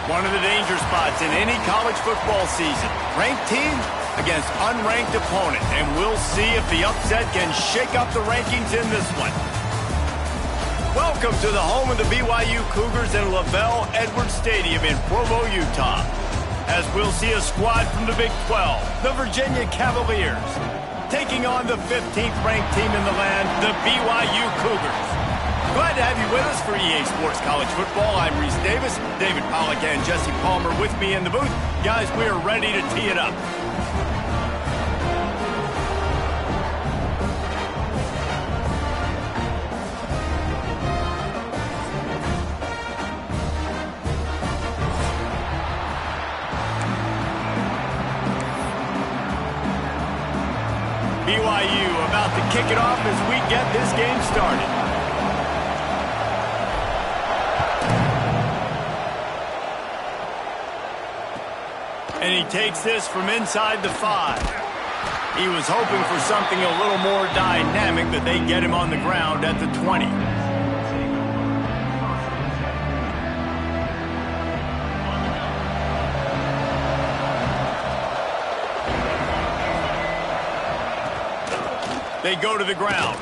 One of the danger spots in any college football season. Ranked team against unranked opponent. And we'll see if the upset can shake up the rankings in this one. Welcome to the home of the BYU Cougars in LaVell Edwards Stadium in Provo, Utah. As we'll see a squad from the Big 12, the Virginia Cavaliers, taking on the 15th ranked team in the land, the BYU Cougars. Glad to have you with us for EA Sports College Football. I'm Reese Davis, David Pollack and Jesse Palmer with me in the booth. Guys, we are ready to tee it up. BYU about to kick it off as we get this game started. And he takes this from inside the 5. He was hoping for something a little more dynamic, but they get him on the ground at the 20. They go to the ground.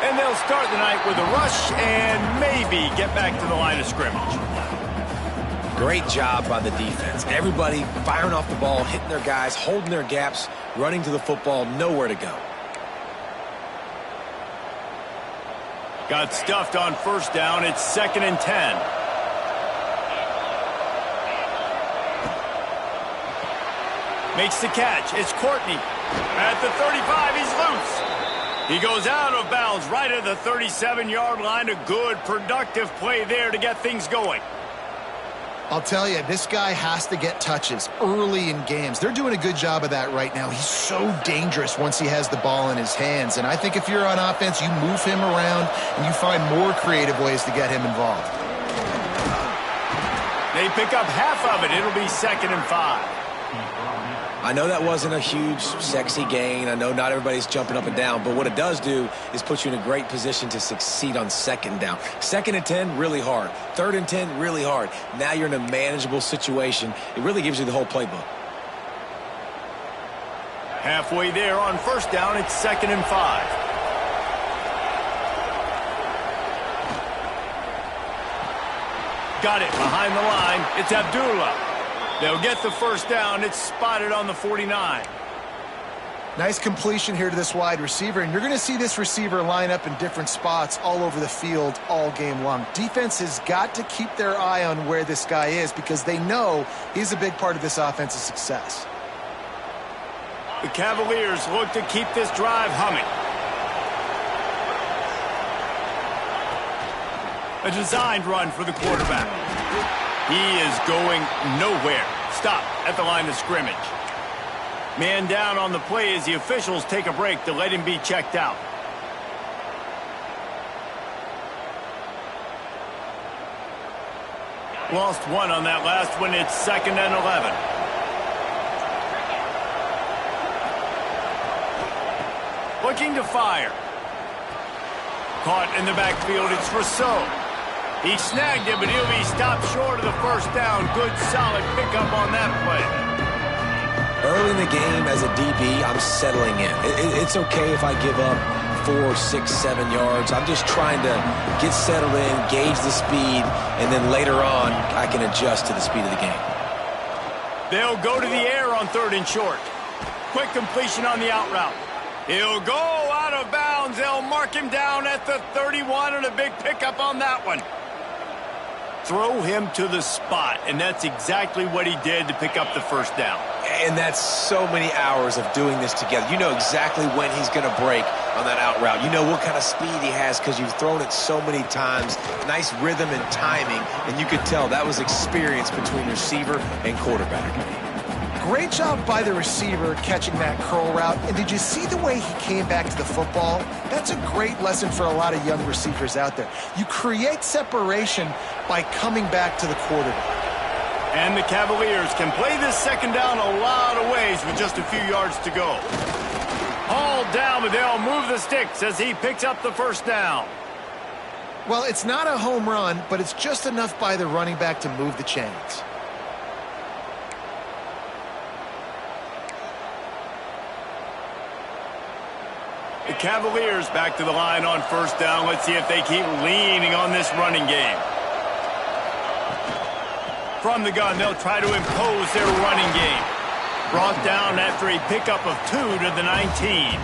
And they'll start the night with a rush and maybe get back to the line of scrimmage. Great job by the defense. Everybody firing off the ball, hitting their guys, holding their gaps, running to the football, nowhere to go. Got stuffed on first down. It's 2nd and 10. Makes the catch. It's Courtney. At the 35, he's loose. He goes out of bounds right at the 37-yard line. A good, productive play there to get things going. I'll tell you, this guy has to get touches early in games. They're doing a good job of that right now. He's so dangerous once he has the ball in his hands. And I think if you're on offense, you move him around and you find more creative ways to get him involved. They pick up half of it. It'll be 2nd and 5. I know that wasn't a huge, sexy gain. I know not everybody's jumping up and down, but what it does do is put you in a great position to succeed on 2nd down. 2nd and 10, really hard. 3rd and 10, really hard. Now you're in a manageable situation. It really gives you the whole playbook. Halfway there on first down, it's 2nd and 5. Got it behind the line. It's Abdullah. They'll get the first down. It's spotted on the 49. Nice completion here to this wide receiver, and you're going to see this receiver line up in different spots all over the field all game long. Defense has got to keep their eye on where this guy is because they know he's a big part of this offense's success. The Cavaliers look to keep this drive humming. A designed run for the quarterback. He is going nowhere. Stop at the line of scrimmage. Man down on the play as the officials take a break to let him be checked out. Lost one on that last one. It's 2nd and 11. Looking to fire. Caught in the backfield. It's Rousseau. He snagged it, but he'll be stopped short of the first down. Good, solid pickup on that play. Early in the game, as a DB, I'm settling in. It's okay if I give up 4, 6, 7 yards. I'm just trying to get settled in, gauge the speed, and then later on, I can adjust to the speed of the game. They'll go to the air on 3rd and short. Quick completion on the out route. He'll go out of bounds. They'll mark him down at the 31, and a big pickup on that one. Throw him to the spot, and that's exactly what he did to pick up the first down. And that's so many hours of doing this together. You know exactly when he's going to break on that out route. You know what kind of speed he has because you've thrown it so many times. Nice rhythm and timing, and you could tell that was experience between receiver and quarterback. Great job by the receiver catching that curl route. And did you see the way he came back to the football? That's a great lesson for a lot of young receivers out there. You create separation by coming back to the quarterback. And the Cavaliers can play this 2nd down a lot of ways with just a few yards to go. Hauled down, but they'll move the sticks as he picks up the first down. Well, it's not a home run, but it's just enough by the running back to move the chains. The Cavaliers back to the line on first down. Let's see if they keep leaning on this running game. From the gun, they'll try to impose their running game. Brought down after a pickup of 2 to the 19.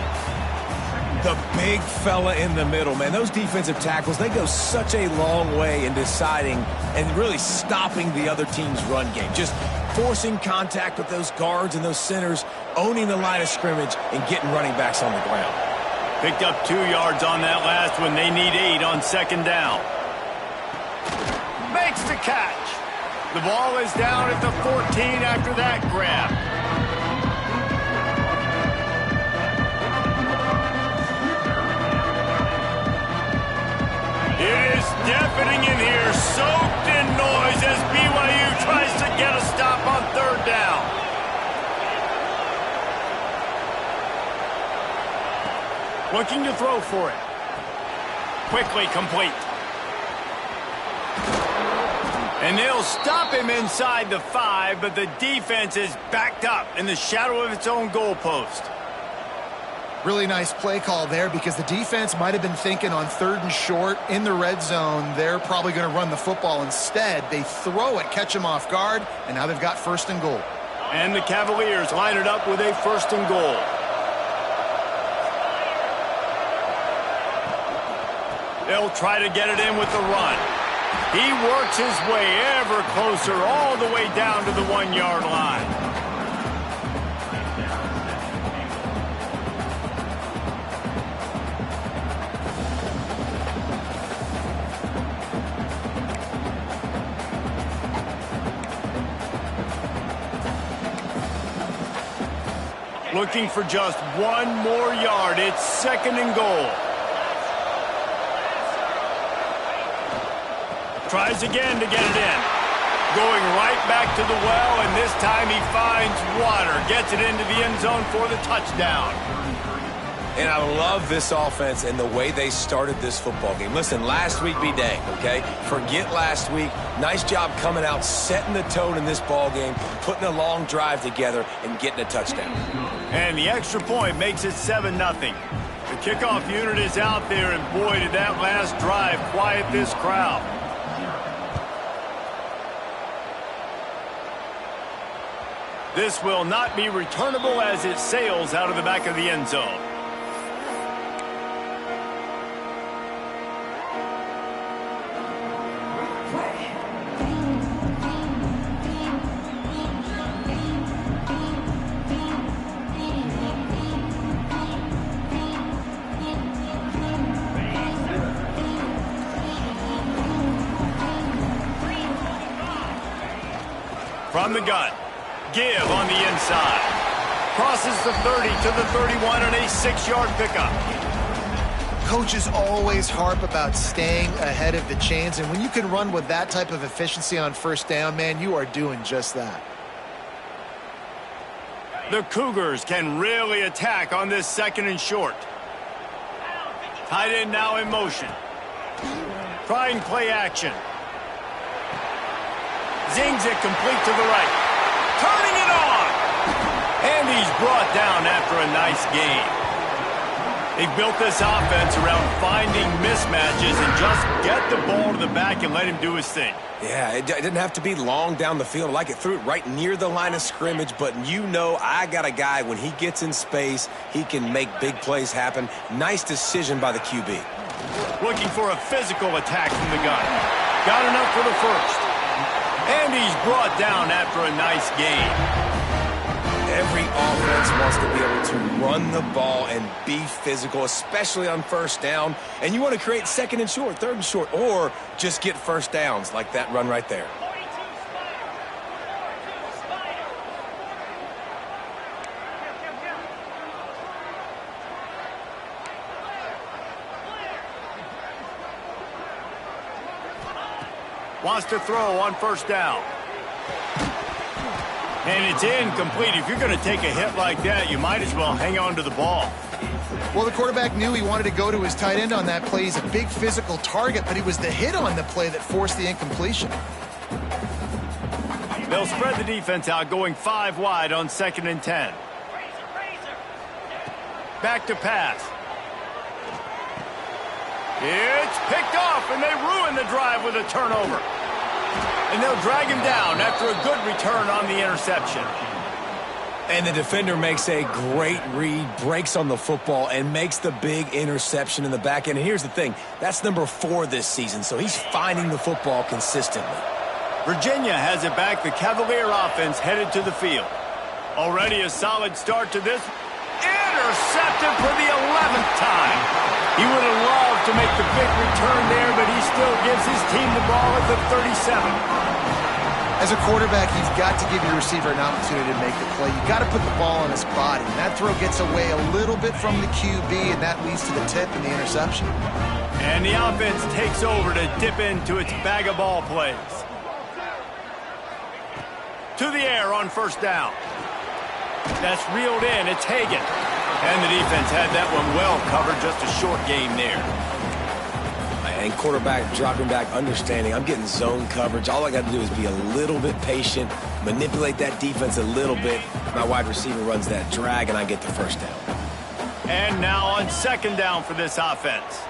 The big fella in the middle, man. Those defensive tackles, they go such a long way in deciding and really stopping the other team's run game. Just forcing contact with those guards and those centers, owning the line of scrimmage, and getting running backs on the ground. Picked up 2 yards on that last one. They need 8 on 2nd down. Makes the catch. The ball is down at the 14 after that grab. It is deafening in here, soaked in noise as BYU tries to get a stop on 3rd down. Looking to throw for it. Quickly complete. And they'll stop him inside the 5, but the defense is backed up in the shadow of its own goalpost. Really nice play call there because the defense might have been thinking on 3rd and short in the red zone, they're probably going to run the football. Instead, they throw it, catch them off guard, and now they've got 1st and goal. And the Cavaliers line it up with a 1st and goal. They'll try to get it in with the run. He works his way ever closer all the way down to the 1-yard line. Looking for just 1 more yard. It's 2nd and goal. Tries again to get it in. Going right back to the well, and this time he finds water. Gets it into the end zone for the touchdown. And I love this offense and the way they started this football game. Listen, last week be dang, okay? Forget last week. Nice job coming out, setting the tone in this ball game, putting a long drive together, and getting a touchdown. And the extra point makes it 7-0. The kickoff unit is out there, and boy, did that last drive quiet this crowd. This will not be returnable as it sails out of the back of the end zone. From the gun. Give on the inside. Crosses the 30 to the 31 and a 6-yard pickup. Coaches always harp about staying ahead of the chains, and when you can run with that type of efficiency on 1st down, man, you are doing just that. The Cougars can really attack on this 2nd and short. Tight end now in motion. Trying play action. Zings it complete to the right. Turning it on! And he's brought down after a nice gain. They've built this offense around finding mismatches and just get the ball to the back and let him do his thing. Yeah, it didn't have to be long down the field. Like it threw it right near the line of scrimmage, but you know I got a guy, when he gets in space, he can make big plays happen. Nice decision by the QB. Looking for a physical attack from the gun. Got enough for the first. And he's brought down after a nice gain. Every offense wants to be able to run the ball and be physical, especially on 1st down. And you want to create 2nd and short, 3rd and short, or just get 1st downs like that run right there. Wants to throw on 1st down. And it's incomplete. If you're going to take a hit like that, you might as well hang on to the ball. Well, the quarterback knew he wanted to go to his tight end on that play. He's a big physical target, but it was the hit on the play that forced the incompletion. They'll spread the defense out, going 5 wide on 2nd and 10. Back to pass. It's picked off, and they ruin the drive with a turnover. And they'll drag him down after a good return on the interception. And the defender makes a great read, breaks on the football, and makes the big interception in the back end. And here's the thing, that's number 4 this season, so he's finding the football consistently. Virginia has it back. The Cavalier offense headed to the field. Already a solid start to this. Intercepted for the 11th time. He would have loved to make the big return there, but he still gives his team the ball at the 37. As a quarterback, you've got to give your receiver an opportunity to make the play. You've got to put the ball on his body. And that throw gets away a little bit from the QB, and that leads to the tip and the interception. And the offense takes over to dip into its bag of ball plays. To the air on 1st down. That's reeled in. It's Hagan. And the defense had that one well covered. Just a short game there. And quarterback dropping back, understanding I'm getting zone coverage. All I got to do is be a little bit patient, manipulate that defense a little bit. My wide receiver runs that drag, and I get the 1st down. And now on second down for this offense.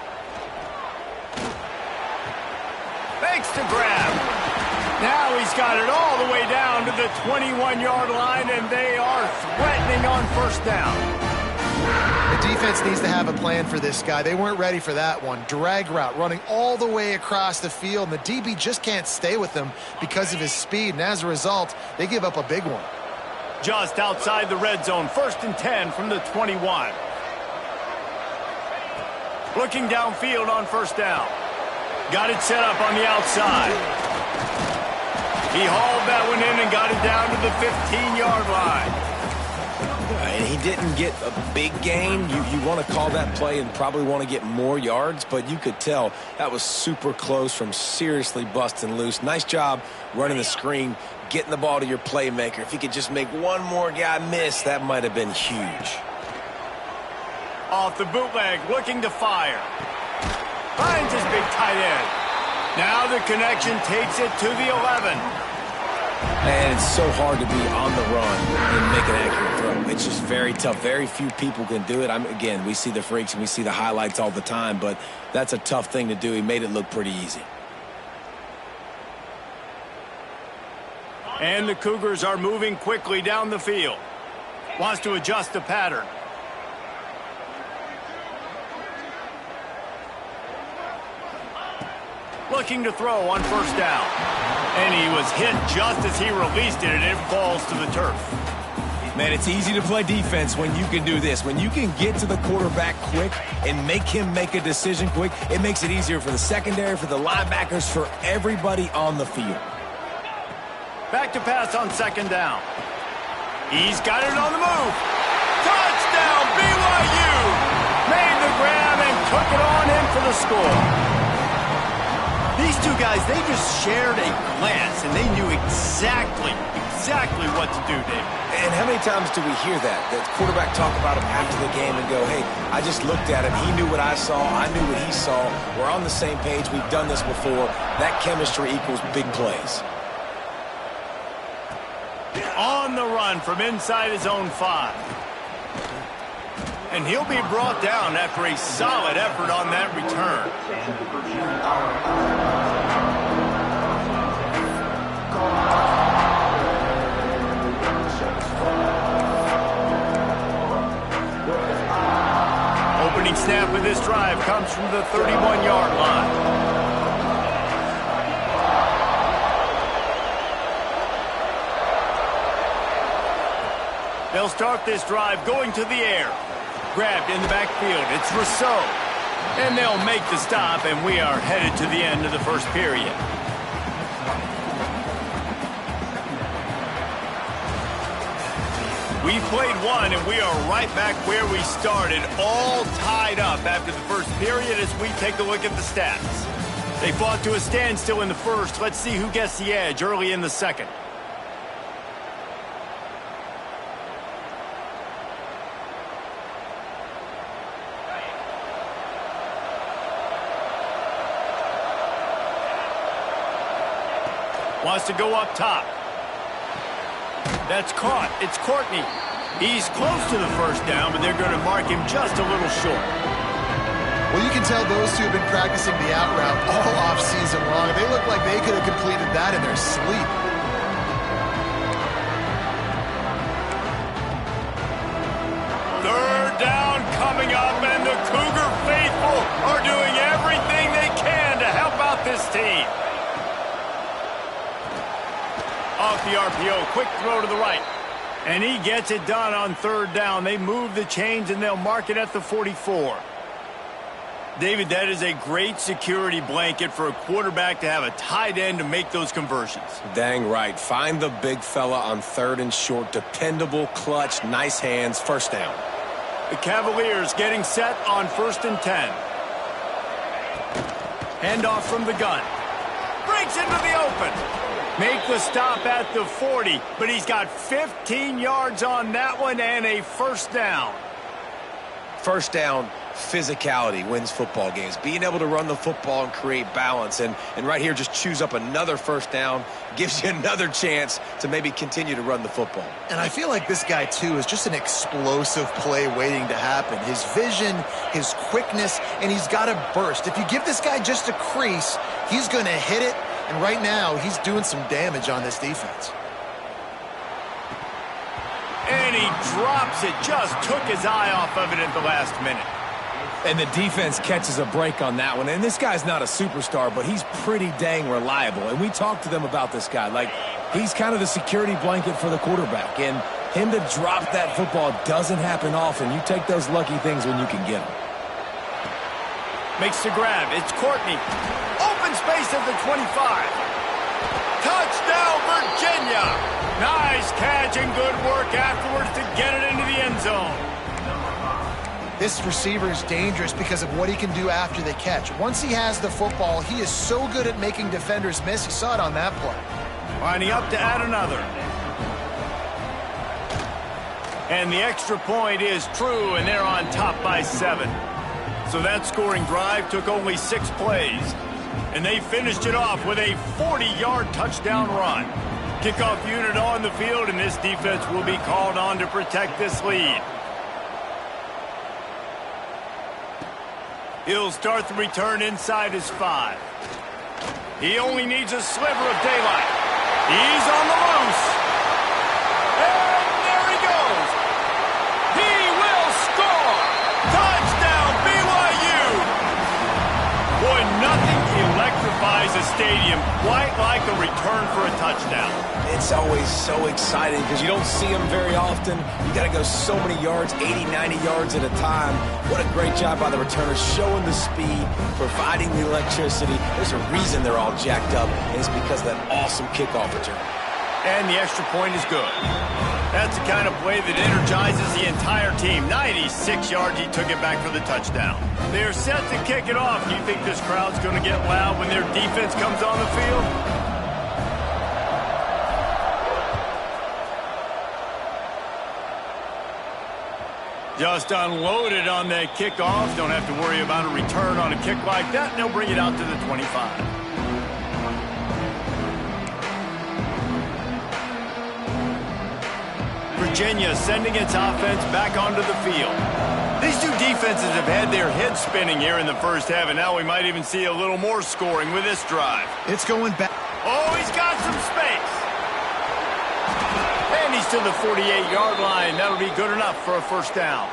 Fakes to grab. Now he's got it all the way down to the 21-yard line, and they are threatening on first down. The defense needs to have a plan for this guy. They weren't ready for that one. Drag route running all the way across the field, and the DB just can't stay with him because of his speed, and as a result, they give up a big one. Just outside the red zone, 1st and 10 from the 21. Looking downfield on first down. Got it set up on the outside. He hauled that one in and got it down to the 15-yard line. And he didn't get a big gain. You want to call that play and probably want to get more yards, but you could tell that was super close from seriously busting loose. Nice job running the screen, getting the ball to your playmaker. If he could just make one more guy miss, that might have been huge. Off the bootleg, looking to fire. Finds his big tight end. Now the connection takes it to the 11. And it's so hard to be on the run and make an accurate throw. It's just very tough. Very few people can do it. Again, we see the freaks and we see the highlights all the time, but that's a tough thing to do. He made it look pretty easy. And the Cougars are moving quickly down the field. Wants to adjust the pattern. Looking to throw on first down. And he was hit just as he released it, and it falls to the turf. Man, it's easy to play defense when you can do this. When you can get to the quarterback quick and make him make a decision quick, it makes it easier for the secondary, for the linebackers, for everybody on the field. Back to pass on second down. He's got it on the move. Touchdown, BYU! Made the grab and took it on in for the score. These two guys, they just shared a glance, and they knew exactly what to do, Dave. And how many times do we hear that? The quarterback talk about him after the game and go, hey, I just looked at him. He knew what I saw. I knew what he saw. We're on the same page. We've done this before. That chemistry equals big plays. On the run from inside his own 5. And he'll be brought down after a solid effort on that return. Opening snap of this drive comes from the 31-yard line. They'll start this drive going to the air. Grabbed in the backfield. It's Rousseau. And they'll make the stop, and we are headed to the end of the first period. We've played one, and we are right back where we started, all tied up after the first period as we take a look at the stats. They fought to a standstill in the first. Let's see who gets the edge early in the second. Wants to go up top. That's caught. It's Courtney. He's close to the first down, but they're going to mark him just a little short. Well, you can tell those two have been practicing the out route all off-season long. They look like they could have completed that in their sleep. Third down coming up, and the Cougar faithful are doing everything they can to help out this team. Off the RPO, quick throw to the right. And he gets it done on third down. They move the chains, and they'll mark it at the 44. David, that is a great security blanket for a quarterback to have a tight end to make those conversions. Dang right. Find the big fella on third and short. Dependable, clutch, nice hands, first down. The Cavaliers getting set on 1st and 10. Handoff from the gun. Breaks into the open. Make the stop at the 40, but he's got 15 yards on that one and a first down. First down, physicality wins football games. Being able to run the football and create balance. And right here, just choose up another first down, gives you another chance to maybe continue to run the football. And I feel like this guy, too, is just an explosive play waiting to happen. His vision, his quickness, and he's got a burst. If you give this guy just a crease, he's going to hit it. And right now, he's doing some damage on this defense. And he drops it. Just took his eye off of it at the last minute. And the defense catches a break on that one. And this guy's not a superstar, but he's pretty dang reliable. And we talked to them about this guy. Like, he's kind of the security blanket for the quarterback. And him to drop that football doesn't happen often. You take those lucky things when you can get them. Makes the grab. It's Courtney. Open space at the 25. Touchdown, Virginia. Nice catch and good work afterwards to get it into the end zone. This receiver is dangerous because of what he can do after the catch. Once he has the football, he is so good at making defenders miss. You saw it on that play. Lining up to add another. And the extra point is true, and they're on top by 7. So that scoring drive took only 6 plays. And they finished it off with a 40-yard touchdown run. Kickoff unit on the field, and this defense will be called on to protect this lead. He'll start the return inside his 5. He only needs a sliver of daylight. He's on the loose. And there he goes. He will score. Touchdown, BYU. Boy, nothing electrifies a stadium quite like a return for a touchdown. It's always so exciting because you don't see them very often. You got to go so many yards, 80, 90 yards at a time. What a great job by the returners, showing the speed, providing the electricity. There's a reason they're all jacked up, and it's because of that awesome kickoff return. And the extra point is good. That's the kind of play that energizes the entire team. 96 yards, he took it back for the touchdown. They're set to kick it off. Do you think this crowd's going to get loud when their defense comes on the field? Just unloaded on that kickoff. Don't have to worry about a return on a kick like that. And they'll bring it out to the 25. Virginia sending its offense back onto the field. These two defenses have had their heads spinning here in the first half, and now we might even see a little more scoring with this drive. It's going back. Oh, he's got some space. And he's to the 48-yard line. That'll be good enough for a first down.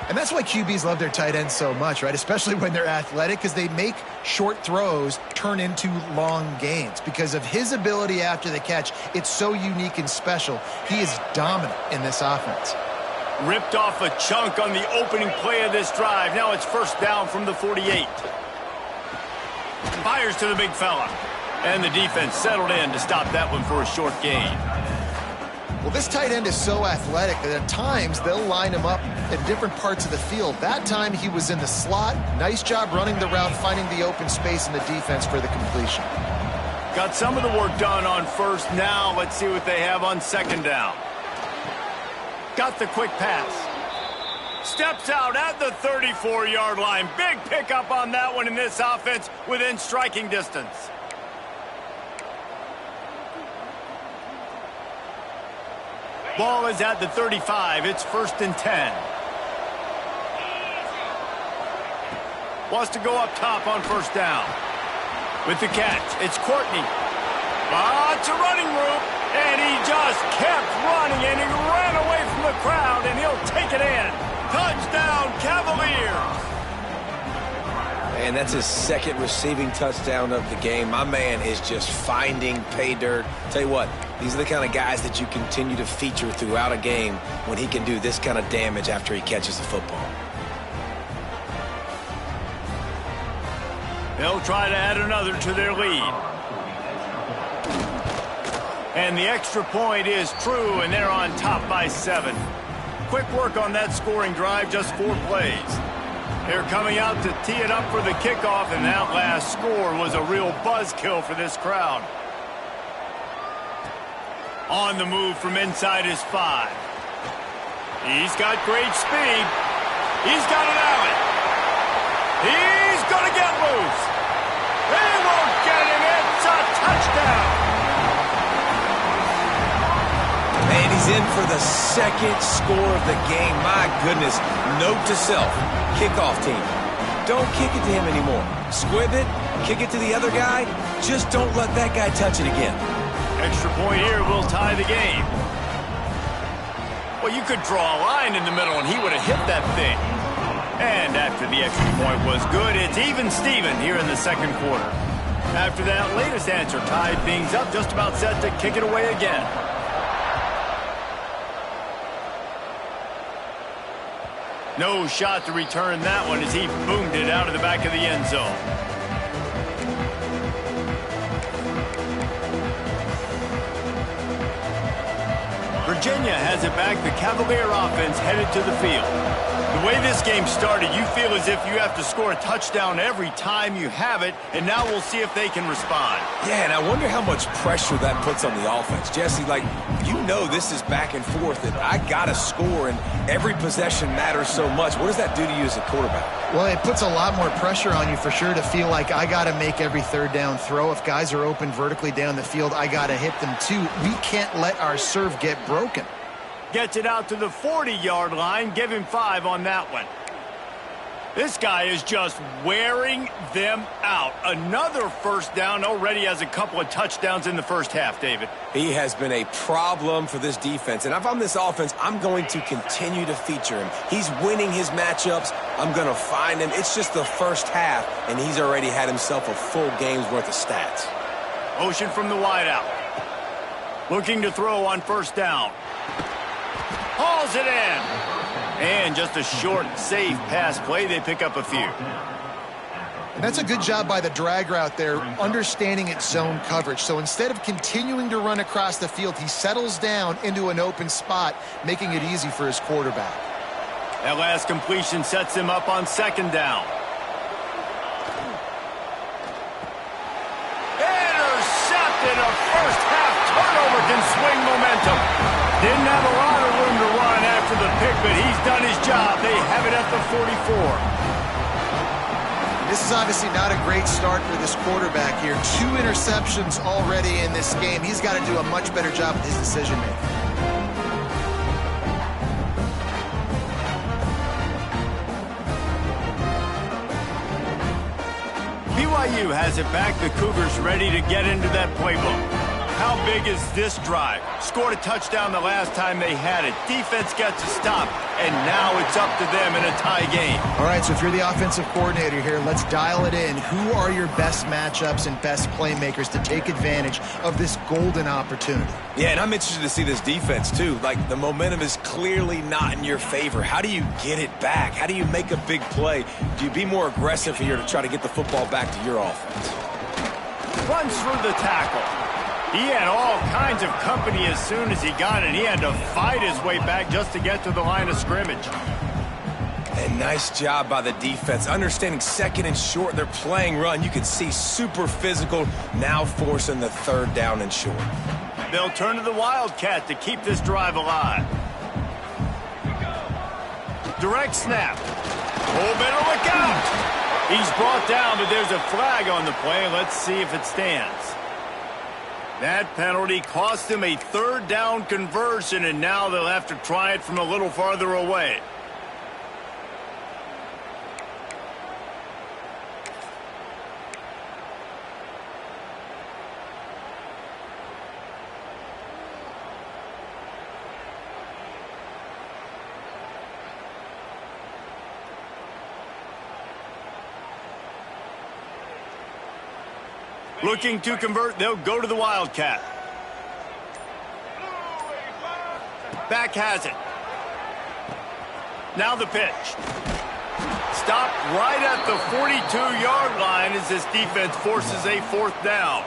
And that's why QBs love their tight ends so much, right? Especially when they're athletic, because they make short throws turn into long gains. Because of his ability after the catch, it's so unique and special. He is dominant in this offense. Ripped off a chunk on the opening play of this drive. Now it's first down from the 48. Fires to the big fella. And the defense settled in to stop that one for a short gain. Well, this tight end is so athletic that at times they'll line him up in different parts of the field. That time he was in the slot. Nice job running the route, finding the open space in the defense for the completion. Got some of the work done on first. Now let's see what they have on second down. Got the quick pass. Steps out at the 34-yard line. Big pickup on that one in this offense within striking distance. Ball is at the 35. It's first and 10. Wants to go up top on first down. With the catch, it's Courtney. Lots of running room. And he just kept running, and he ran away from the crowd, and he'll take it in. Touchdown, Cavaliers. And that's his second receiving touchdown of the game. My man is just finding pay dirt. Tell you what, these are the kind of guys that you continue to feature throughout a game when he can do this kind of damage after he catches the football. They'll try to add another to their lead. And the extra point is true, and they're on top by 7. Quick work on that scoring drive, just 4 plays. They're coming out to tee it up for the kickoff, and that last score was a real buzzkill for this crowd. On the move from inside his 5. He's got great speed. He's got an alley. He's going to get loose. They won't get him. It's a touchdown. And he's in for the second score of the game. My goodness. Note to self, kickoff team. Don't kick it to him anymore. Squib it, kick it to the other guy. Just don't let that guy touch it again. Extra point here will tie the game. Well, you could draw a line in the middle and he would have hit that thing. And after the extra point was good, it's even Steven here in the second quarter. After that latest answer tied things up, just about set to kick it away again. No shot to return that one as he boomed it out of the back of the end zone. Virginia has it back. The Cavalier offense headed to the field. The way this game started, you feel as if you have to score a touchdown every time you have it, and now we'll see if they can respond. Yeah, and I wonder how much pressure that puts on the offense. Jesse, like, you know this is back and forth, and I got to score, and every possession matters so much. What does that do to you as a quarterback? Well, it puts a lot more pressure on you for sure to feel like I got to make every third down throw. If guys are open vertically down the field, I got to hit them too. We can't let our serve get broken. Gets it out to the 40-yard line. Give him 5 on that one. This guy is just wearing them out. Another first down. Already has a couple of touchdowns in the first half, David. He has been a problem for this defense. And if I'm this offense, I'm going to continue to feature him. He's winning his matchups. I'm going to find him. It's just the first half, and he's already had himself a full game's worth of stats. Motion from the wideout. Looking to throw on first down. Hauls it in. And just a short, safe pass play. They pick up a few. And that's a good job by the drag route there, understanding its zone coverage. So instead of continuing to run across the field, he settles down into an open spot, making it easy for his quarterback. That last completion sets him up on second down. Intercepted. A first half turnover can swing momentum. Didn't have a lot of room to run after the pick, but he's done his job. They have it at the 44. This is obviously not a great start for this quarterback here. 2 interceptions already in this game. He's got to do a much better job with his decision-making. BYU has it back. The Cougars ready to get into that playbook. How big is this drive? Scored a touchdown the last time they had it. Defense gets a stop, and now it's up to them in a tie game. All right, so if you're the offensive coordinator here, let's dial it in. Who are your best matchups and best playmakers to take advantage of this golden opportunity? Yeah, and I'm interested to see this defense, too. Like, the momentum is clearly not in your favor. How do you get it back? How do you make a big play? Do you be more aggressive here to try to get the football back to your offense? Runs through the tackle. He had all kinds of company as soon as he got it. He had to fight his way back just to get to the line of scrimmage. And nice job by the defense. Understanding second and short, they're playing run. You can see super physical, now forcing the third down and short. They'll turn to the Wildcat to keep this drive alive. Direct snap. Oh, better look out. He's brought down, but there's a flag on the play. Let's see if it stands. That penalty cost him a third down conversion, and now they'll have to try it from a little farther away. Looking to convert, they'll go to the Wildcat. Back has it. Now the pitch. Stopped right at the 42-yard line as this defense forces a fourth down.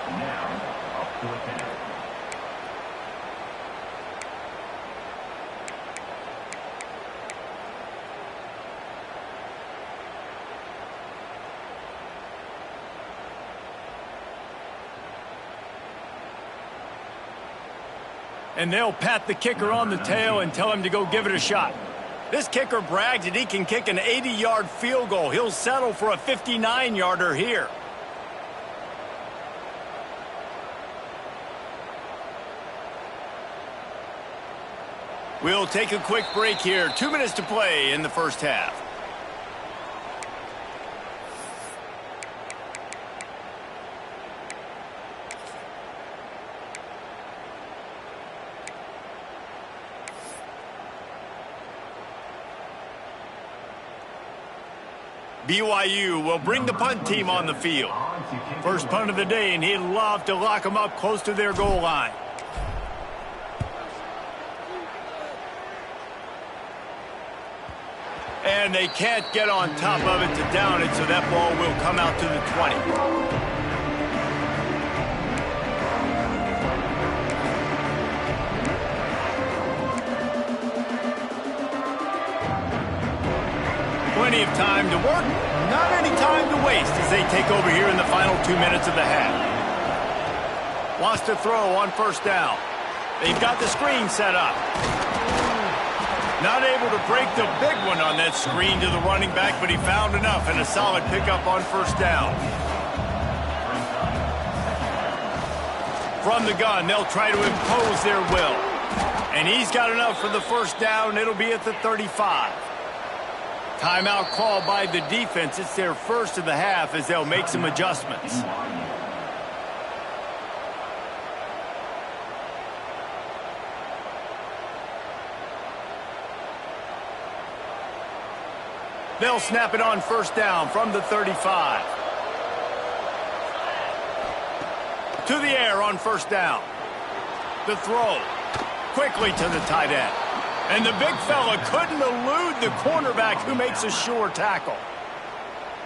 And they'll pat the kicker on the tail and tell him to go give it a shot. This kicker brags that he can kick an 80-yard field goal. He'll settle for a 59-yarder here. We'll take a quick break here. 2 minutes to play in the first half. BYU will bring the punt team on the field. First punt of the day, and he'd love to lock them up close to their goal line. And they can't get on top of it to down it, so that ball will come out to the 20. Plenty of time to work, not any time to waste as they take over here in the final 2 minutes of the half. Wants to throw on first down. They've got the screen set up. Not able to break the big one on that screen to the running back, but he found enough and a solid pickup on first down. From the gun, they'll try to impose their will. And he's got enough for the first down. It'll be at the 35. Timeout called by the defense. It's their first of the half as they'll make some adjustments. They'll snap it on first down from the 35. To the air on first down. The throw. Quickly to the tight end. And the big fella couldn't elude the cornerback who makes a sure tackle.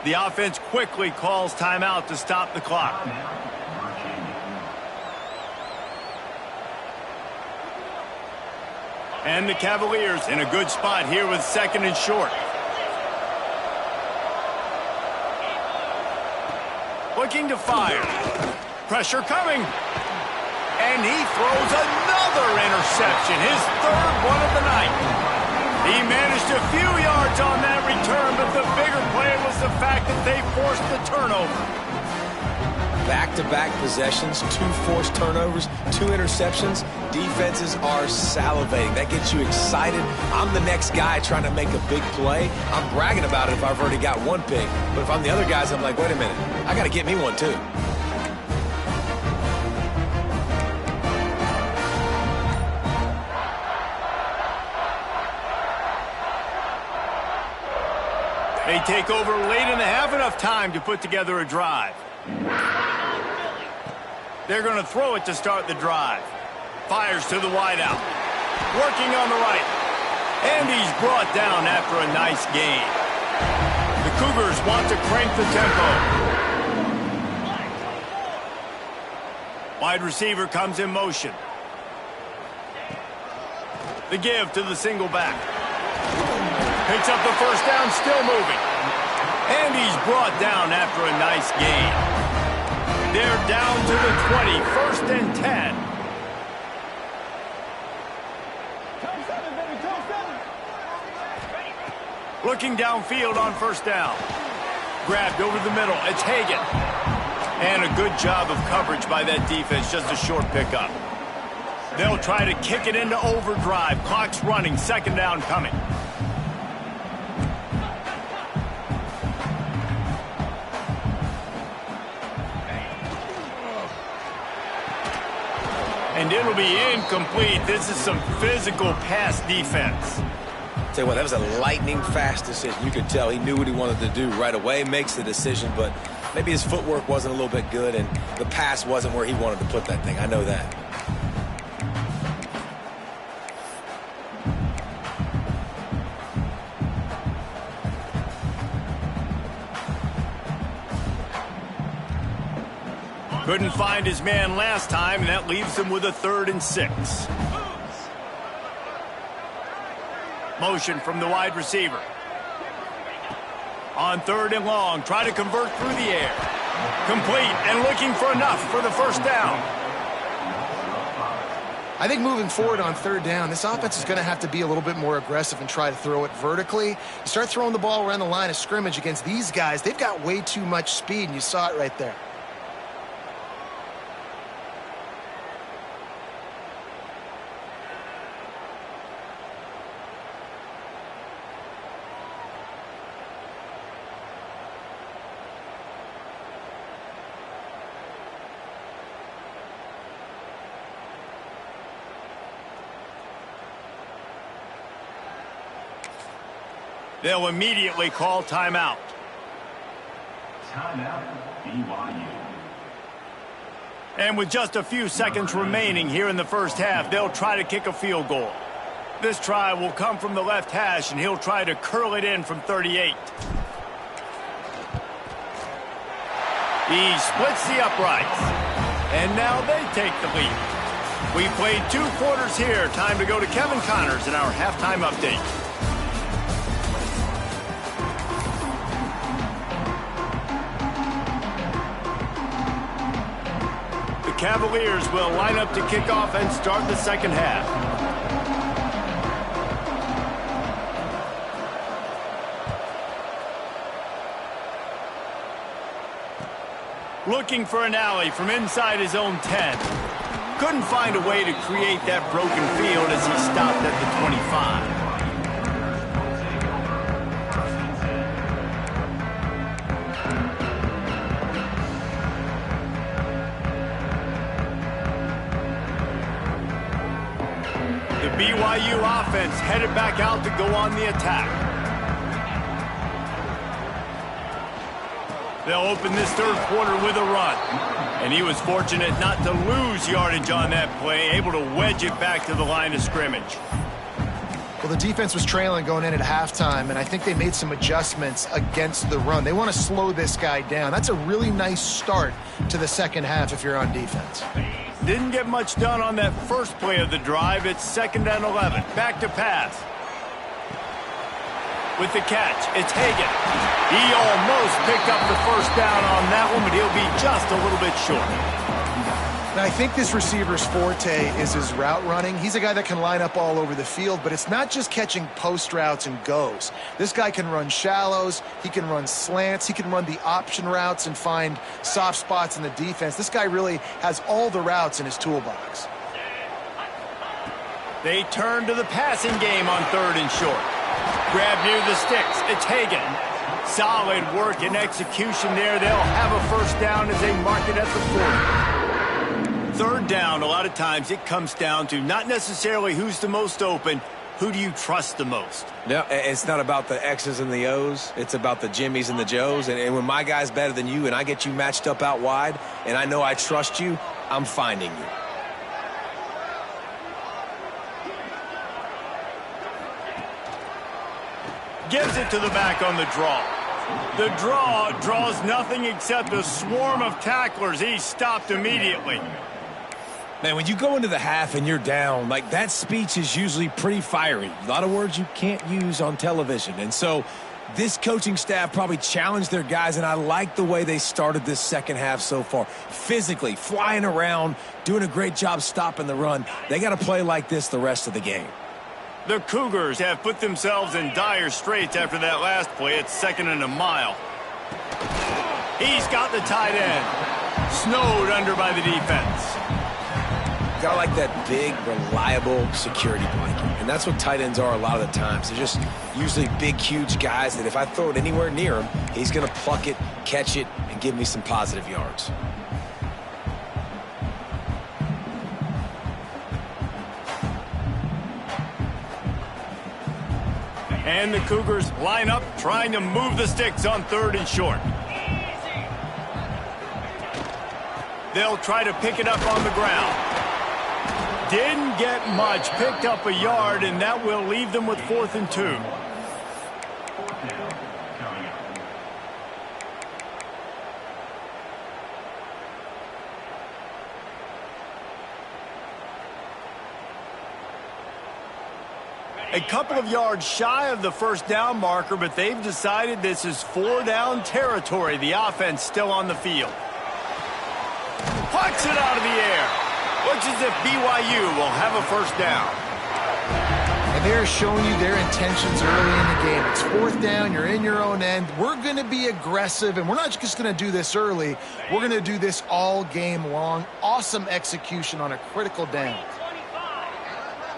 The offense quickly calls timeout to stop the clock. And the Cavaliers in a good spot here with second and short. Looking to fire. Pressure coming. And he throws another interception, his third one of the night. He managed a few yards on that return, but the bigger play was the fact that they forced the turnover. Back-to-back possessions, 2 forced turnovers, 2 interceptions. Defenses are salivating. That gets you excited. I'm the next guy trying to make a big play. I'm bragging about it if I've already got one pick. But if I'm the other guys, I'm like, wait a minute. I got to get me one too. They take over late in the half, enough time to put together a drive. They're going to throw it to start the drive. Fires to the wideout. Working on the right. And he's brought down after a nice gain. The Cougars want to crank the tempo. Wide receiver comes in motion. The give to the single back. Picks up the first down, still moving. And he's brought down after a nice gain. They're down to the 20, first and 10. Looking downfield on first down. Grabbed over the middle, it's Hagan. And a good job of coverage by that defense, just a short pickup. They'll try to kick it into overdrive. Clock's running, second down coming. And it'll be incomplete. This is some physical pass defense. Tell you what, that was a lightning fast decision. You could tell he knew what he wanted to do right away, makes the decision, but maybe his footwork wasn't a little bit good and the pass wasn't where he wanted to put that thing. I know that. Couldn't find his man last time, and that leaves him with a 3rd and 6. Motion from the wide receiver. On 3rd and long, try to convert through the air. Complete and looking for enough for the first down. I think moving forward on third down, this offense is going to have to be a little bit more aggressive and try to throw it vertically. You start throwing the ball around the line of scrimmage against these guys, they've got way too much speed, and you saw it right there. They'll immediately call timeout. Timeout, BYU. And with just a few seconds remaining here in the first half, they'll try to kick a field goal. This try will come from the left hash, and he'll try to curl it in from 38. He splits the uprights. And now they take the lead. We played 2 quarters here. Time to go to Kevin Connors in our halftime update. Cavaliers will line up to kick off and start the second half. Looking for an alley from inside his own 10. Couldn't find a way to create that broken field as he stopped at the 25. BYU offense headed back out to go on the attack. They'll open this third quarter with a run. And he was fortunate not to lose yardage on that play, able to wedge it back to the line of scrimmage. Well, the defense was trailing going in at halftime, and I think they made some adjustments against the run. They want to slow this guy down. That's a really nice start to the second half if you're on defense. Didn't get much done on that first play of the drive. It's 2nd and 11. Back to pass. With the catch, it's Hagan. He almost picked up the first down on that one, but he'll be just a little bit short. Now, I think this receiver's forte is his route running. He's a guy that can line up all over the field, but it's not just catching post routes and goes. This guy can run shallows, he can run slants, he can run the option routes and find soft spots in the defense. This guy really has all the routes in his toolbox. They turn to the passing game on 3rd and short. Grab near the sticks, it's Hagan. Solid work and execution there. They'll have a first down as they mark it at the 40. 3rd down, a lot of times it comes down to not necessarily who's the most open, who do you trust the most? No, it's not about the X's and the O's. It's about the Jimmys and the Joes. And when my guy's better than you and I get you matched up out wide and I know I trust you, I'm finding you. Gives it to the back on the draw. The draw draws nothing except a swarm of tacklers. He's stopped immediately. Man, when you go into the half and you're down, like that speech is usually pretty fiery. A lot of words you can't use on television. And so this coaching staff probably challenged their guys, and I like the way they started this second half so far. Physically, flying around, doing a great job stopping the run. They got to play like this the rest of the game. The Cougars have put themselves in dire straits after that last play. It's 2nd and a mile. He's got the tight end. Snowed under by the defense. Got like that big, reliable security blanket. And that's what tight ends are a lot of the times. They're just usually big, huge guys that if I throw it anywhere near him, he's going to pluck it, catch it, and give me some positive yards. And the Cougars line up, trying to move the sticks on 3rd and short. They'll try to pick it up on the ground. Didn't get much, picked up a yard, and that will leave them with 4th and 2. A couple of yards shy of the first down marker, but they've decided this is 4-down territory. The offense still on the field. Pucks it out of the air. Looks as if BYU will have a first down. And they're showing you their intentions early in the game. It's fourth down. You're in your own end. We're going to be aggressive, and we're not just going to do this early. We're going to do this all game long. Awesome execution on a critical down.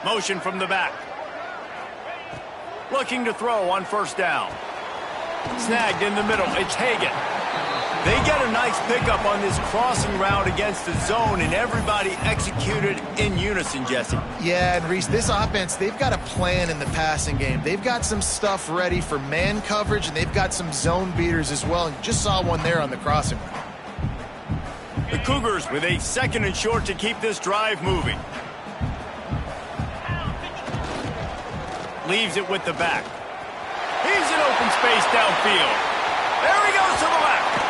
Motion from the back. Looking to throw on first down. Snagged in the middle. It's Hagan. They get a nice pickup on this crossing route against the zone, and everybody executed in unison, Jesse. Yeah, and Reese, this offense, they've got a plan in the passing game. They've got some stuff ready for man coverage, and they've got some zone beaters as well. And you just saw one there on the crossing route. The Cougars with a 2nd and short to keep this drive moving. Leaves it with the back. He's in open space downfield. There he goes to the left.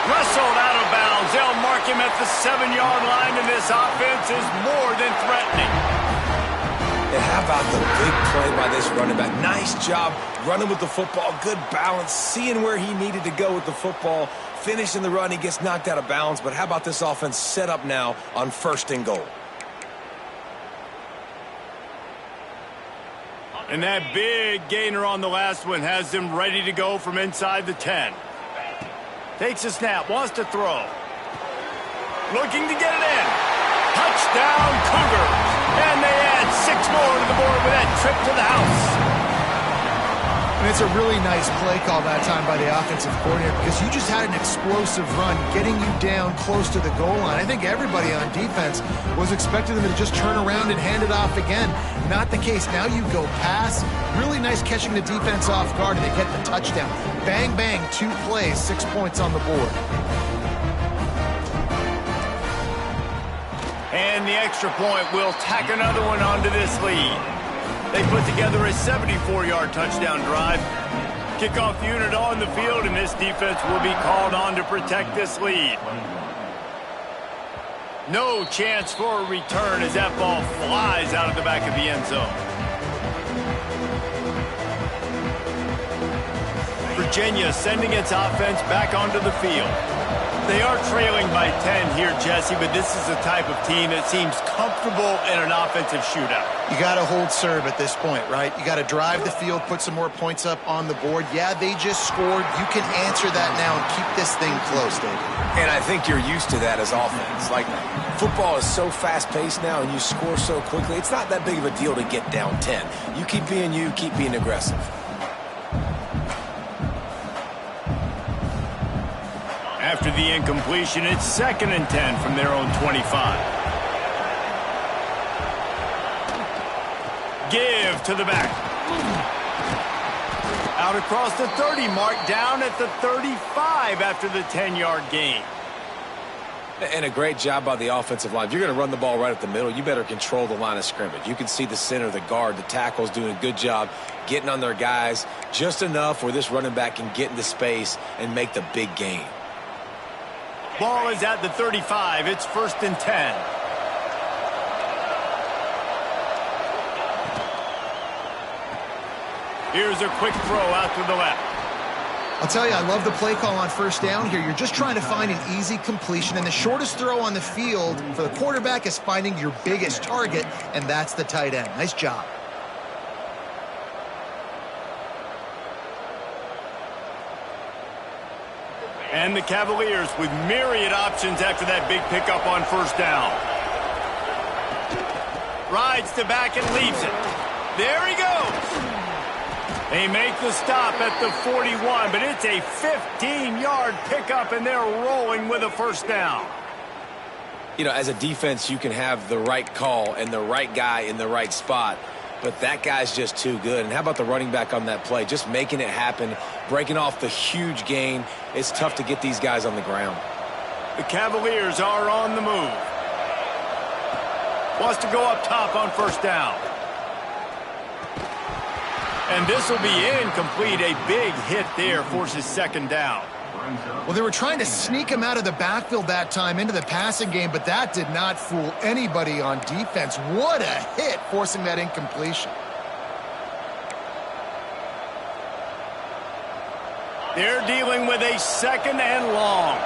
Wrestled out of bounds. They'll mark him at the 7-yard line, and this offense is more than threatening. And how about the big play by this running back? Nice job running with the football. Good balance, seeing where he needed to go with the football. Finishing the run, he gets knocked out of bounds. But how about this offense set up now on 1st and goal? And that big gainer on the last one has them ready to go from inside the 10. Takes a snap, wants to throw. Looking to get it in. Touchdown, Cougars. And they add 6 more to the board with that trip to the house. And it's a really nice play call that time by the offensive coordinator because you just had an explosive run getting you down close to the goal line. I think everybody on defense was expecting them to just turn around and hand it off again. Not the case. Now you go pass. Really nice catching the defense off guard, and they get the touchdown. Bang, bang, 2 plays, 6 points on the board. And the extra point will tack another one onto this lead. They put together a 74-yard touchdown drive. Kickoff unit on the field, and this defense will be called on to protect this lead. No chance for a return as that ball flies out of the back of the end zone. Virginia sending its offense back onto the field. They are trailing by 10 here, Jesse, but this is the type of team that seems comfortable in an offensive shootout. You got to hold serve at this point, right? You got to drive the field, put some more points up on the board. Yeah, they just scored. You can answer that now and keep this thing close, David. And I think you're used to that as offense. Like, football is so fast-paced now and you score so quickly, it's not that big of a deal to get down 10. You keep being aggressive. After the incompletion, it's 2nd and 10 from their own 25. Give to the back. Out across the 30 mark, down at the 35 after the 10-yard gain. And a great job by the offensive line. If you're going to run the ball right at the middle, you better control the line of scrimmage. You can see the center, the guard, the tackles doing a good job getting on their guys just enough where this running back can get into space and make the big gain. Ball is at the 35. It's 1st and 10. Here's a quick throw out to the left. I'll tell you, I love the play call on 1st down here. You're just trying to find an easy completion, and the shortest throw on the field for the quarterback is finding your biggest target, and that's the tight end. Nice job. And the Cavaliers with myriad options after that big pickup on 1st down. Rides to back and leaves it. There he goes. They make the stop at the 41, but it's a 15-yard pickup, and they're rolling with a 1st down. You know, as a defense, you can have the right call and the right guy in the right spot, but that guy's just too good. And how about the running back on that play? Just making it happen, breaking off the huge gain. It's tough to get these guys on the ground. The Cavaliers are on the move. Wants to go up top on 1st down. And this will be incomplete. A big hit there forces 2nd down. Well, they were trying to sneak him out of the backfield that time into the passing game, but that did not fool anybody on defense. What a hit, forcing that incompletion. They're dealing with a 2nd and long.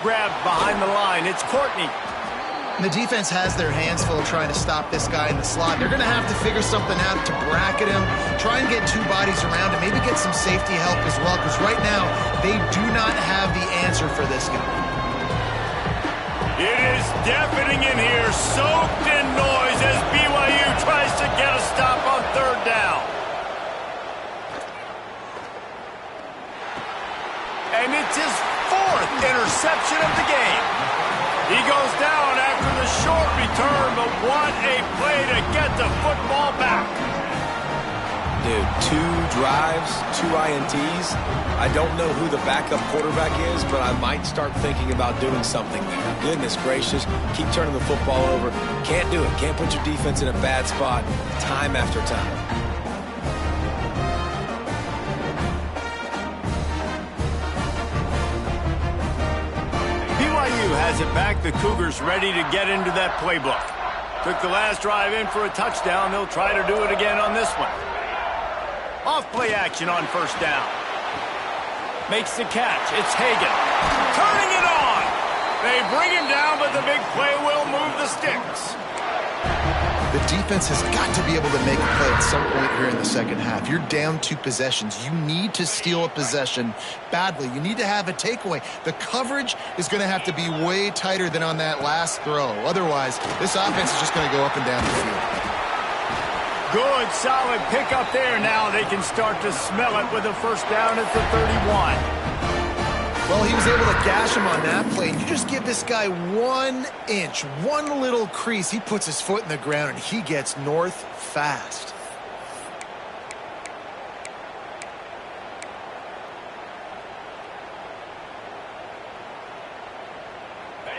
grab behind the line. It's Courtney. The defense has their hands full trying to stop this guy in the slot. They're going to have to figure something out to bracket him, try and get two bodies around him, maybe get some safety help as well, because right now they do not have the answer for this guy. It is deafening in here, soaked in noise as BYU tries to get a stop on third down. And it's his fourth interception of the game. He goes down after the short return, but what a play to get the football back. Dude, 2 drives, 2 INTs. I don't know who the backup quarterback is, but I might start thinking about doing something there. Goodness gracious, keep turning the football over. Can't do it. Can't put your defense in a bad spot time after time. Has it back. The Cougars ready to get into that playbook. Took the last drive in for a touchdown. They'll try to do it again on this one. Off play action on first down. Makes the catch. It's Hagan. Turning it on. They bring him down, but the big play will move the sticks. The defense has got to be able to make a play at some point here in the second half. You're down 2 possessions. You need to steal a possession badly. You need to have a takeaway. The coverage is going to have to be way tighter than on that last throw. Otherwise, this offense is just going to go up and down the field. Good, solid pickup there. Now they can start to smell it with a first down at the 31. Well, he was able to gash him on that play. You just give this guy 1 inch, 1 little crease. He puts his foot in the ground, and he gets north fast.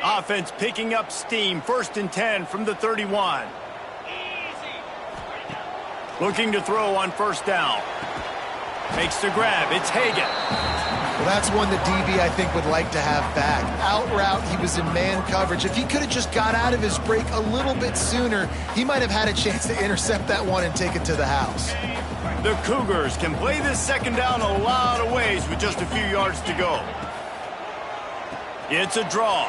Offense picking up steam. 1st and 10 from the 31. Looking to throw on first down. Makes the grab. It's Hagan. Well, that's one that DB, I think, would like to have back. Out route, he was in man coverage. If he could have just got out of his break a little bit sooner, he might have had a chance to intercept that one and take it to the house. The Cougars can play this second down a lot of ways with just a few yards to go. It's a draw.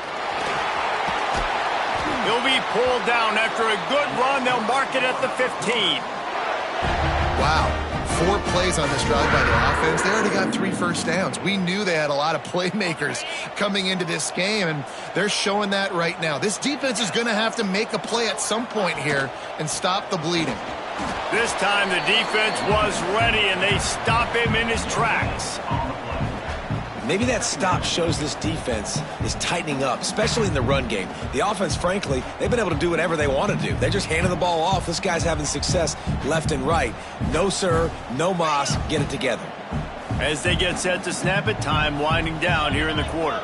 He'll be pulled down after a good run. They'll mark it at the 15. Wow. 4 plays on this drive by the offense. They already got 3 first downs. We knew they had a lot of playmakers coming into this game, and they're showing that right now. This defense is going to have to make a play at some point here and stop the bleeding. This time the defense was ready, and they stop him in his tracks. Maybe that stop shows this defense is tightening up, especially in the run game. The offense, frankly, they've been able to do whatever they want to do. They just handed the ball off. This guy's having success left and right. No, sir, no mas. Get it together. As they get set to snap it, time winding down here in the quarter.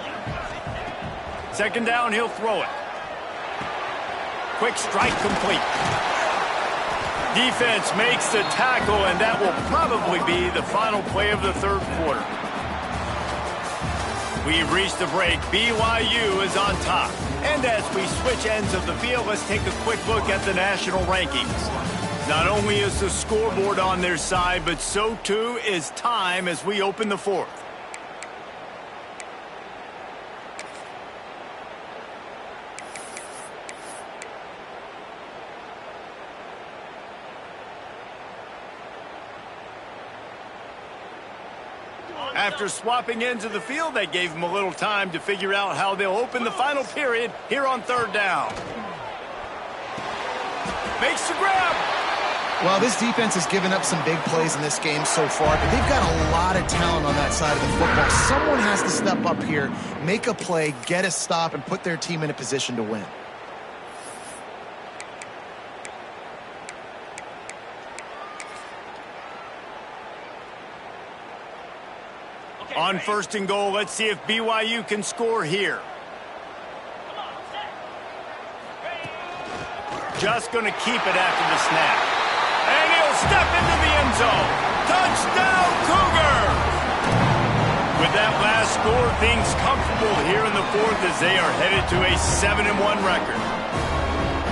Second down, he'll throw it. Quick strike complete. Defense makes the tackle, and that will probably be the final play of the third quarter. We've reached the break. BYU is on top. And as we switch ends of the field, let's take a quick look at the national rankings. Not only is the scoreboard on their side, but so too is time as we open the fourth. After swapping ends of the field, they gave them a little time to figure out how they'll open the final period here on third down. Makes the grab. Well, this defense has given up some big plays in this game so far, but they've got a lot of talent on that side of the football. Someone has to step up here, make a play, get a stop, and put their team in a position to win. On first and goal, let's see if BYU can score here. Just going to keep it after the snap. And he'll step into the end zone. Touchdown, Cougars! With that last score, things comfortable here in the fourth as they are headed to a 7-1 record.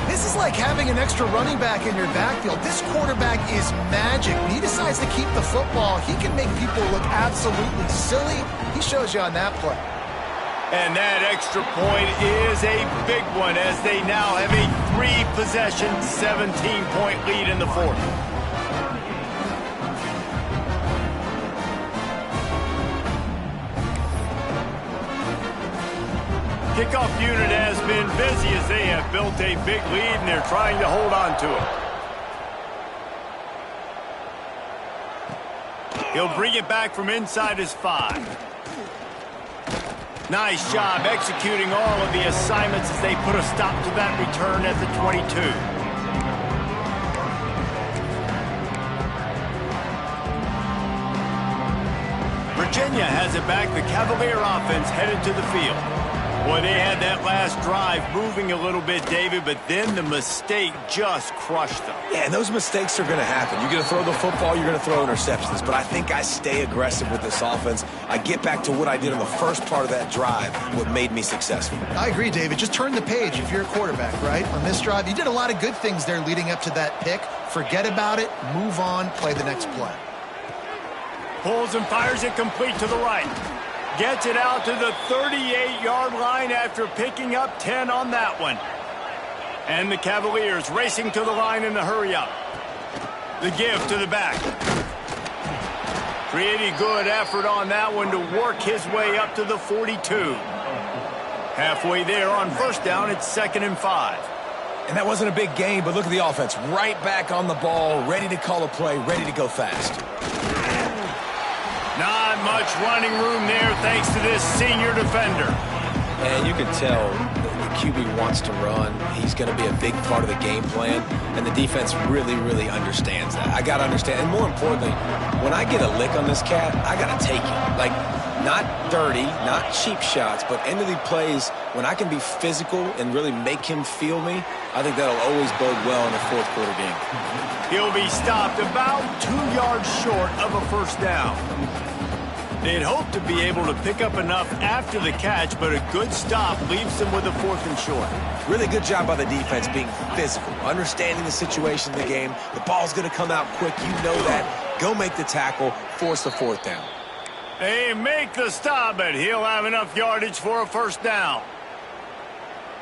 This is like having an extra running back in your backfield. This quarterback is magic. When he decides to keep the football, he can make people look absolutely silly. He shows you on that play. And that extra point is a big one as they now have a 3-possession, 17-point lead in the fourth. Kickoff unit has been busy as they have built a big lead and they're trying to hold on to it. He'll bring it back from inside his 5. Nice job executing all of the assignments as they put a stop to that return at the 22. Virginia has it back. The Cavalier offense headed to the field. Boy, they had that last drive moving a little bit, David, but then the mistake just crushed them. Yeah, and those mistakes are going to happen. You're going to throw the football, you're going to throw interceptions, but I think I stay aggressive with this offense. I get back to what I did in the first part of that drive, what made me successful. I agree, David. Just turn the page if you're a quarterback, right? On this drive, you did a lot of good things there leading up to that pick. Forget about it, move on, play the next play. Pulls and fires it complete to the right. Gets it out to the 38-yard line after picking up 10 on that one. And the Cavaliers racing to the line in the hurry-up. The give to the back. Pretty good effort on that one to work his way up to the 42. Halfway there on first down, it's 2nd and 5. And that wasn't a big game, but look at the offense. Right back on the ball, ready to call a play, ready to go fast. Not much running room there thanks to this senior defender. And you can tell the QB wants to run. He's going to be a big part of the game plan, and the defense really, really understands that. I got to understand, and more importantly, when I get a lick on this cat, I got to take it. Like, not dirty, not cheap shots, but end of the plays, when I can be physical and really make him feel me, I think that'll always bode well in a fourth quarter game. He'll be stopped about 2 yards short of a first down. They'd hope to be able to pick up enough after the catch, but a good stop leaves them with a 4th and short. Really good job by the defense being physical, understanding the situation in the game. The ball's going to come out quick. You know that. Go make the tackle, force the 4th down. They make the stop, but he'll have enough yardage for a first down.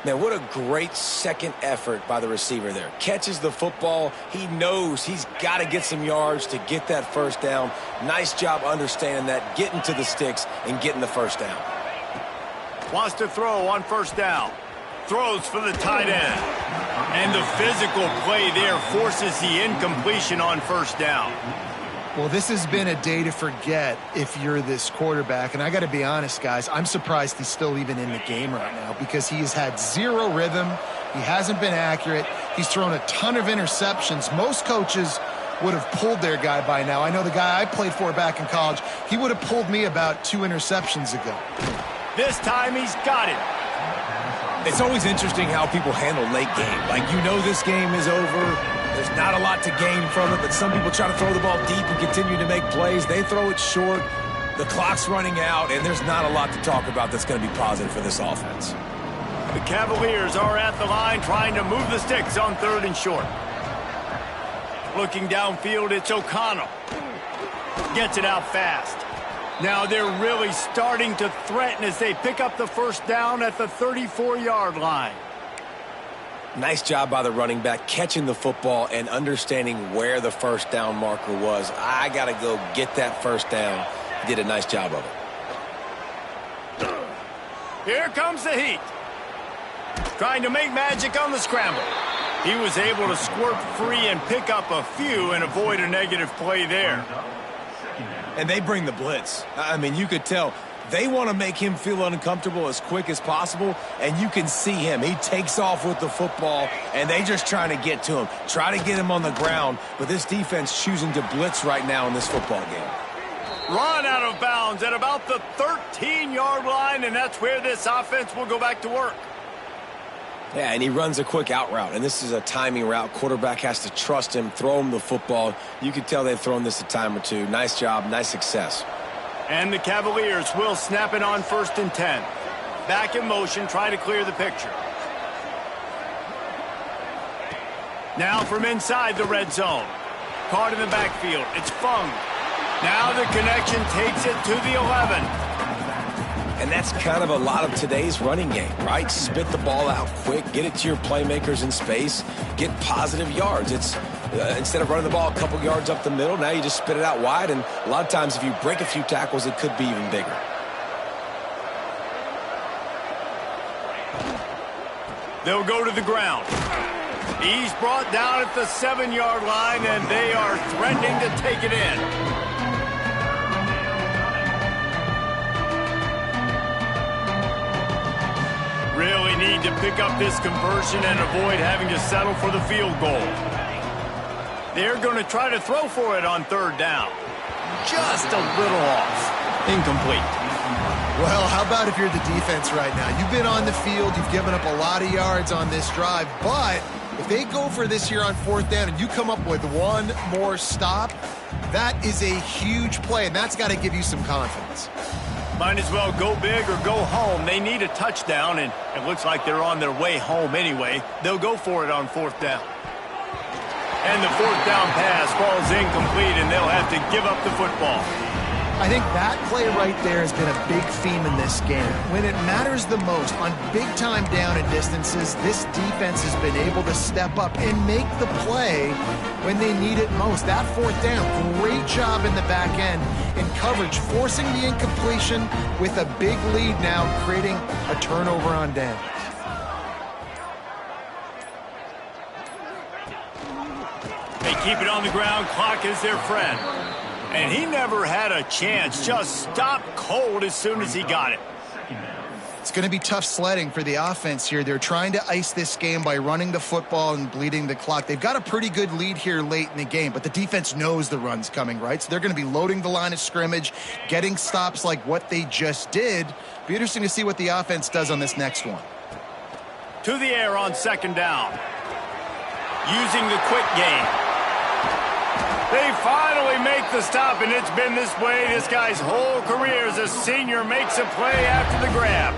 Man, what a great second effort by the receiver there. Catches the football. He knows he's got to get some yards to get that first down. Nice job understanding that, getting to the sticks and getting the first down. Wants to throw on first down. Throws for the tight end. And the physical play there forces the incompletion on first down. Well, this has been a day to forget if you're this quarterback. And I got to be honest, guys, I'm surprised he's still even in the game right now because he has had zero rhythm. He hasn't been accurate. He's thrown a ton of interceptions. Most coaches would have pulled their guy by now. I know the guy I played for back in college, he would have pulled me about 2 interceptions ago. This time he's got it. It's always interesting how people handle late game. Like, you know this game is over. There's not a lot to gain from it, but some people try to throw the ball deep and continue to make plays. They throw it short. The clock's running out, and there's not a lot to talk about that's going to be positive for this offense. The Cavaliers are at the line trying to move the sticks on 3rd and short. Looking downfield, it's O'Connell. Gets it out fast. Now they're really starting to threaten as they pick up the first down at the 34-yard line. Nice job by the running back, catching the football and understanding where the first down marker was. I got to go get that first down. He did a nice job of it. Here comes the heat. Trying to make magic on the scramble. He was able to squirt free and pick up a few and avoid a negative play there. And they bring the blitz. I mean, you could tell. They want to make him feel uncomfortable as quick as possible, and you can see him. He takes off with the football, and they just trying to get to him, try to get him on the ground, but this defense choosing to blitz right now in this football game. Run out of bounds at about the 13-yard line, and that's where this offense will go back to work. Yeah, and he runs a quick out route, and this is a timing route. Quarterback has to trust him, throw him the football. You can tell they've thrown this a time or two. Nice job, nice success. And the Cavaliers will snap it on 1st and 10. Back in motion, try to clear the picture. Now from inside the red zone. Caught in the backfield. It's Fung. Now the connection takes it to the 11. And that's kind of a lot of today's running game, right? Spit the ball out quick, get it to your playmakers in space, get positive yards. It's instead of running the ball a couple yards up the middle, now you just spit it out wide, and a lot of times if you break a few tackles, it could be even bigger. They'll go to the ground. He's brought down at the 7-yard line, and they are threatening to take it in. Really need to pick up this conversion and avoid having to settle for the field goal. They're going to try to throw for it on 3rd down. Just a little off. Incomplete. Well, how about if you're the defense right now? You've been on the field, you've given up a lot of yards on this drive, but if they go for this here on 4th down and you come up with one more stop, that is a huge play, and that's got to give you some confidence. Might as well go big or go home. They need a touchdown, and it looks like they're on their way home anyway. They'll go for it on 4th down. And the 4th down pass falls incomplete, and they'll have to give up the football. I think that play right there has been a big theme in this game. When it matters the most, on big-time down and distances, this defense has been able to step up and make the play when they need it most. That 4th down, great job in the back end in coverage, forcing the incompletion with a big lead now, creating a turnover on downs. They keep it on the ground. Clock is their friend. And he never had a chance. Just stopped cold as soon as he got it. It's going to be tough sledding for the offense here. They're trying to ice this game by running the football and bleeding the clock. They've got a pretty good lead here late in the game, but the defense knows the run's coming, right? So they're going to be loading the line of scrimmage, getting stops like what they just did. Be interesting to see what the offense does on this next one. To the air on 2nd down. Using the quick game. They finally make the stop, and it's been this way this guy's whole career as a senior. Makes a play after the grab.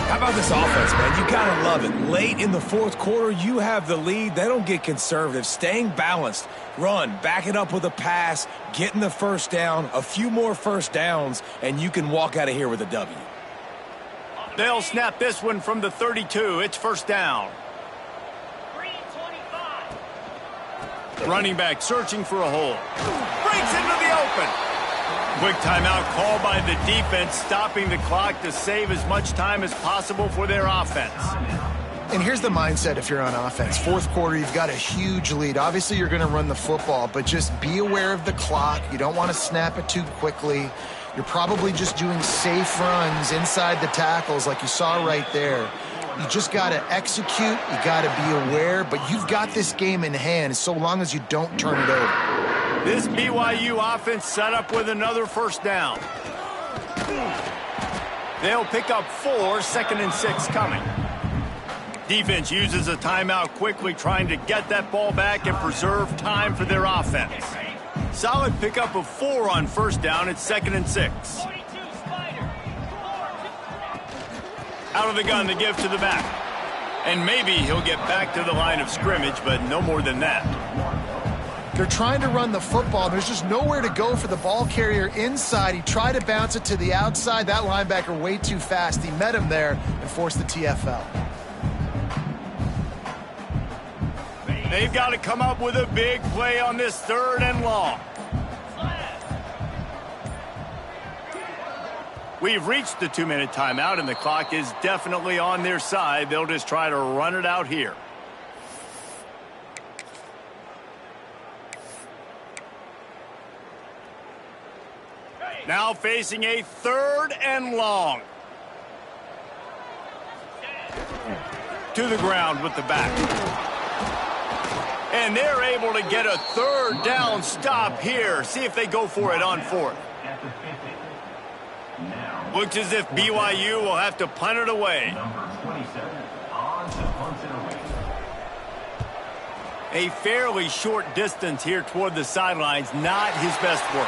How about this offense, man? You gotta love it. Late in the 4th quarter, you have the lead. They don't get conservative. Staying balanced. Run, back it up with a pass, getting the 1st down, a few more 1st downs, and you can walk out of here with a W. They'll snap this one from the 32. It's 1st down. Running back searching for a hole. Breaks into the open. Quick timeout called by the defense, stopping the clock to save as much time as possible for their offense. And here's the mindset if you're on offense. 4th quarter, you've got a huge lead. Obviously, you're going to run the football, but just be aware of the clock. You don't want to snap it too quickly. You're probably just doing safe runs inside the tackles like you saw right there. You just got to execute. You got to be aware, but you've got this game in hand so long as you don't turn it over. This BYU offense set up with another 1st down. They'll pick up 4, 2nd and 6 coming. Defense uses a timeout quickly, trying to get that ball back and preserve time for their offense. Solid pickup of 4 on 1st down. It's 2nd and 6. Out of the gun, the give to the back. And maybe he'll get back to the line of scrimmage, but no more than that. They're trying to run the football. There's just nowhere to go for the ball carrier inside. He tried to bounce it to the outside. That linebacker way too fast. He met him there and forced the TFL. They've got to come up with a big play on this 3rd and long. We've reached the 2-minute timeout, and the clock is definitely on their side. They'll just try to run it out here. Now facing a 3rd and long. To the ground with the back. And they're able to get a 3rd down stop here. See if they go for it on 4th. Looks as if BYU will have to punt it away. A fairly short distance here toward the sidelines. Not his best work.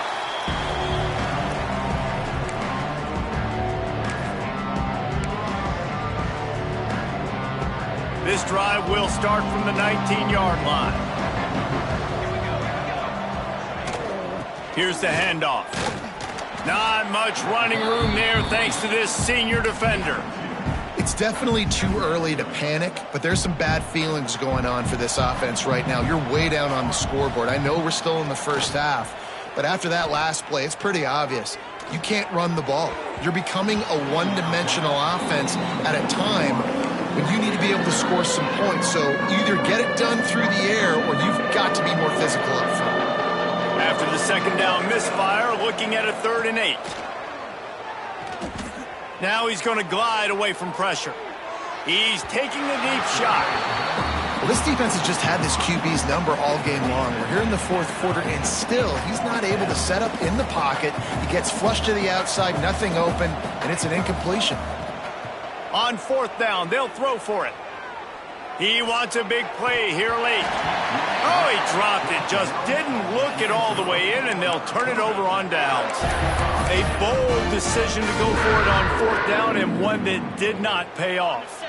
This drive will start from the 19-yard line. Here's the handoff. Not much running room there thanks to this senior defender. It's definitely too early to panic, but there's some bad feelings going on for this offense right now. You're way down on the scoreboard. I know we're still in the first half, but after that last play, it's pretty obvious. You can't run the ball. You're becoming a one-dimensional offense at a time when you need to be able to score some points. So either get it done through the air or you've got to be more physical up front. After the second down misfire, looking at a 3rd and 8. Now he's going to glide away from pressure. He's taking the deep shot. Well, this defense has just had this QB's number all game long. We're here in the 4th quarter, and still, he's not able to set up in the pocket. He gets flushed to the outside, nothing open, and it's an incompletion. On 4th down, they'll throw for it. He wants a big play here late. Oh, he dropped it. Just didn't look it all the way in, and they'll turn it over on downs. A bold decision to go for it on 4th down, and one that did not pay off.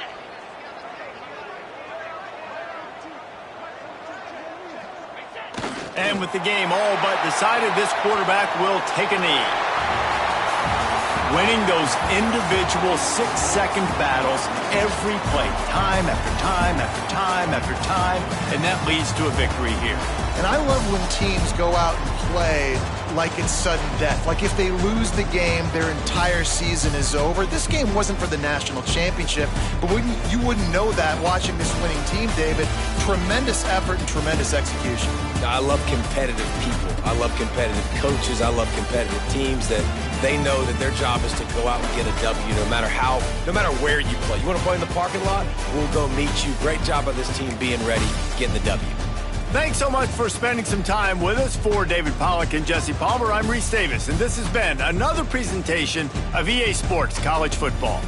And with the game all but decided, this quarterback will take a knee. Winning those individual 6-second battles every play, time after time after time after time, and that leads to a victory here. And I love when teams go out and play like it's sudden death. Like if they lose the game, their entire season is over. This game wasn't for the national championship, but you wouldn't know that watching this winning team, David. Tremendous effort and tremendous execution. I love competitive people. I love competitive coaches. I love competitive teams that they know that their job is to go out and get a W no matter where you play. You want to play in the parking lot? We'll go meet you. Great job of this team being ready, getting the W. Thanks so much for spending some time with us. For David Pollack and Jesse Palmer, I'm Reese Davis, and this has been another presentation of EA Sports College Football.